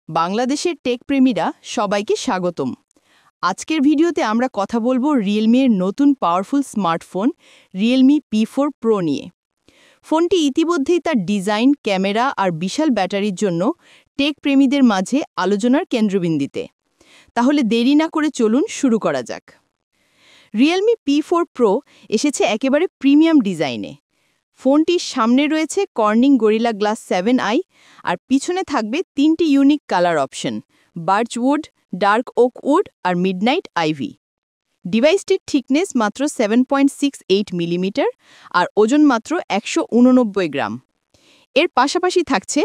বাংলাদেশের টেক প্রেমীরা সবাইকে স্বাগতম। আজকের ভিডিওতে আমরা কথা বলবো রিয়েলমির নতুন powerful smartphone Realme P4 Pro নিয়ে। ফোনটি ইতিমধ্যেই তার ডিজাইন, ক্যামেরা আর বিশাল ব্যাটারির জন্য টেক প্রেমীদের মাঝে আলোচনার কেন্দ্রবিন্দুতে। তাহলে দেরি না করে চলুন শুরু করা যাক। রিয়েলমি P4 Pro এসেছে একেবারে প্রিমিয়াম ডিজাইনে। ফোনটির সামনে রয়েছে কর্নিং গরিলা গ্লাস 7i আর পিছনে থাকবে তিনটি unique colour option: birchwood, dark oak wood আর মিডনাইট আইভি। ডিভাইসটির থিকনেস মাত্র 7.68 মিলিমিটার আর ওজন মাত্র 189 গ্রাম। এর পাশাপাশি থাকছে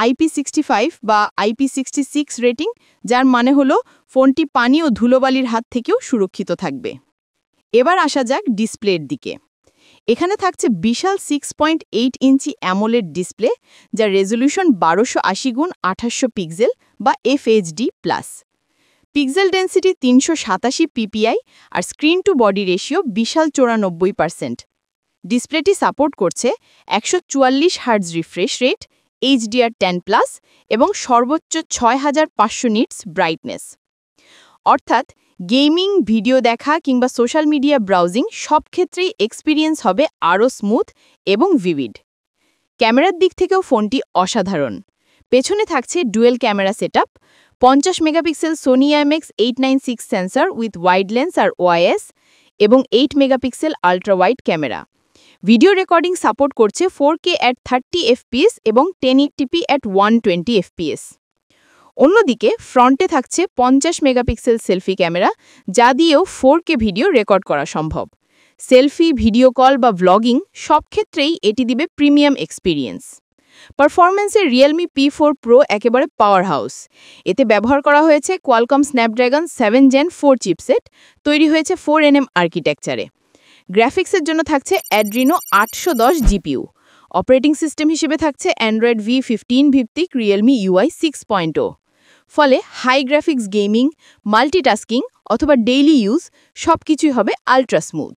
IP65 বা IP66 রেটিং, যার মানে হলো ফোনটি পানি ও ধুলোবালির হাত থেকেও সুরক্ষিত থাকবে। এবার আসা যাক ডিসপ্লের দিকে। এখানে থাকছে বিশাল 6.8 ইঞ্চি অ্যামোলেড ডিসপ্লে, যার রেজলিউশন 1280x2800 পিক্সেল বা FHD+। পিক্সেল ডেন্সিটি 387 পিপিআই আর স্ক্রিন টু বডি রেশিও বিশাল 94%। ডিসপ্লেটি সাপোর্ট করছে 144 হার্টজ রিফ্রেশ রেট, HDR10+ এবং সর্বোচ্চ 6500 নিটস ব্রাইটনেস। অর্থাৎ গেমিং, ভিডিও দেখা কিংবা সোশ্যাল মিডিয়া ব্রাউজিং সব ক্ষেত্রেই এক্সপিরিয়েন্স হবে আরও স্মুথ এবং ভিভিড। ক্যামেরার দিক থেকেও ফোনটি অসাধারণ। পেছনে থাকছে dual camera setup, 50 megapixel Sony IMX896 sensor with wide lens আর ওআইএস এবং 8 megapixel ultra wide camera. Video recording support করছে 4K at 30 fps এবং 1080p at 120 fps। অন্যদিকে ফ্রন্টে থাকছে 50 মেগাপিক্সেল সেলফি ক্যামেরা, যা দিয়েও 4K ভিডিও রেকর্ড করা সম্ভব। সেলফি, ভিডিও কল বা ভ্লগিং সব ক্ষেত্রেই এটি দিবে প্রিমিয়াম এক্সপিরিয়েন্স। পারফরম্যান্সে রিয়েলমি P4 Pro একেবারে পাওয়ার হাউস। এতে ব্যবহার করা হয়েছে কোয়ালকম স্ন্যাপড্রাগন 7 Gen 4 চিপসেট, তৈরি হয়েছে 4nm আর্কিটেকচারে। গ্রাফিক্সের জন্য থাকছে অ্যাড্রিনো 810 জিপিইউ। অপারেটিং সিস্টেম হিসেবে থাকছে অ্যান্ড্রয়েড V15 ভিত্তিক রিয়েলমি UI 6.0। ফলে হাই গ্রাফিক্স গেমিং, মাল্টিটাস্কিং অথবা ডেইলি ইউজ সবকিছুই হবে আল্ট্রা স্মুথ।